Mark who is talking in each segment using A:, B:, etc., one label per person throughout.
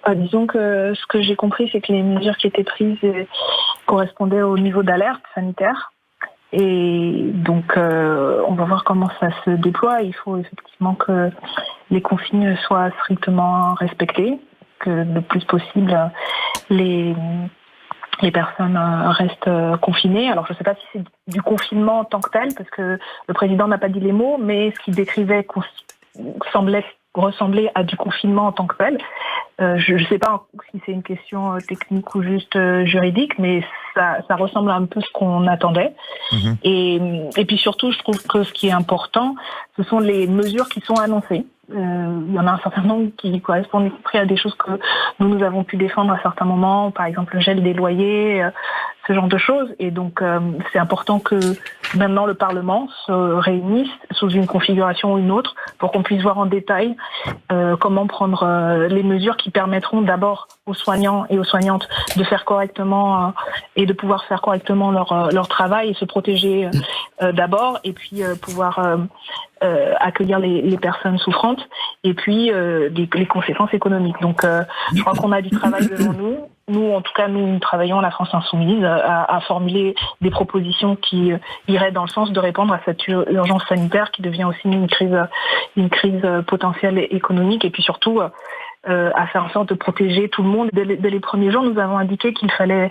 A: Disons que ce que j'ai compris, c'est que les mesures qui étaient prises correspondaient au niveau d'alerte sanitaire. Et donc, on va voir comment ça se déploie. Il faut effectivement que les consignes soient strictement respectées, que le plus possible, les personnes restent confinées. Alors, je ne sais pas si c'est du confinement en tant que tel, parce que le président n'a pas dit les mots, mais ce qu'il décrivait semblait ressembler à du confinement en tant que tel. Je ne sais pas si c'est une question technique ou juste juridique, mais ça ressemble un peu à ce qu'on attendait. Mmh. Et puis surtout, je trouve que ce qui est important, ce sont les mesures qui sont annoncées. Il y en a un certain nombre qui correspondent à des choses que nous avons pu défendre à certains moments, par exemple le gel des loyers, ce genre de choses. Et donc, c'est important que maintenant le Parlement se réunisse sous une configuration ou une autre pour qu'on puisse voir en détail comment prendre les mesures qui permettront d'abord aux soignants et aux soignantes de faire correctement et de pouvoir faire correctement leur travail et se protéger d'abord, et puis pouvoir accueillir les personnes souffrantes, et puis les conséquences économiques. Donc je crois qu'on a du travail devant nous. Nous, en tout cas, nous travaillons à la France Insoumise à formuler des propositions qui iraient dans le sens de répondre à cette urgence sanitaire qui devient aussi une crise potentielle économique, et puis surtout à faire en sorte de protéger tout le monde. Dès les premiers jours, nous avons indiqué qu'il fallait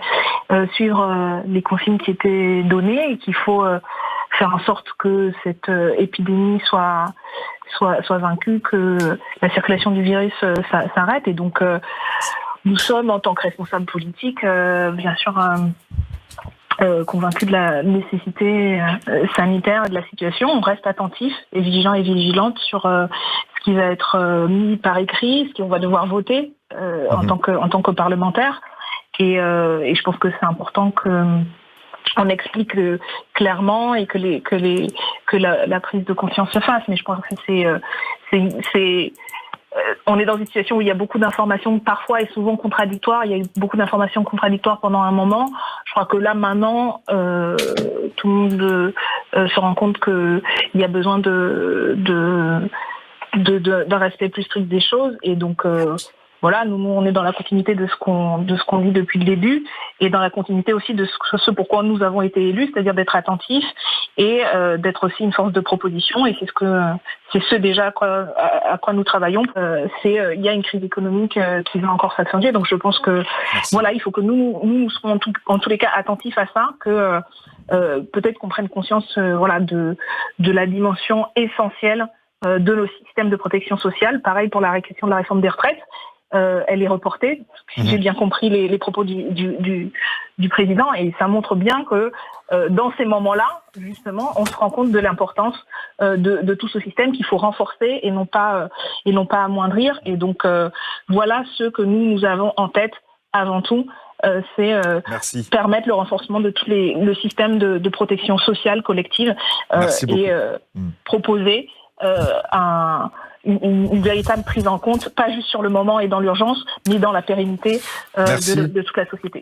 A: suivre les consignes qui étaient données et qu'il faut faire en sorte que cette épidémie soit vaincue, que la circulation du virus s'arrête. Et donc, nous sommes, en tant que responsables politiques, bien sûr convaincus de la nécessité sanitaire de la situation. On reste attentifs et vigilants et vigilantes sur ce qui va être mis par écrit, ce qu'on va devoir voter en tant que parlementaire. Et je pense que c'est important on explique clairement et que la prise de conscience se fasse. Mais je pense que on est dans une situation où il y a beaucoup d'informations, parfois et souvent contradictoires. Il y a eu beaucoup d'informations contradictoires pendant un moment. Je crois que là, maintenant, tout le monde se rend compte qu'il y a besoin d'un respect plus strict des choses. Et donc, voilà, nous, on est dans la continuité de ce qu'on dit depuis le début, et dans la continuité aussi de ce pourquoi nous avons été élus, c'est-à-dire d'être attentifs et d'être aussi une force de proposition. Et c'est ce déjà à quoi nous travaillons. Il y a une crise économique qui va encore s'accentuer. Donc je pense que voilà, il faut que nous soyons en tous les cas attentifs à ça, que peut-être qu'on prenne conscience de la dimension essentielle de nos systèmes de protection sociale. Pareil pour la question de la réforme des retraites. Elle est reportée, si j'ai bien compris les propos du président, et ça montre bien que dans ces moments-là, justement, on se rend compte de l'importance de tout ce système qu'il faut renforcer et non pas amoindrir. Et donc voilà ce que nous avons en tête avant tout. C'est permettre le renforcement de le système de protection sociale collective et proposer une véritable prise en compte, pas juste sur le moment et dans l'urgence, mais dans la pérennité de toute la société.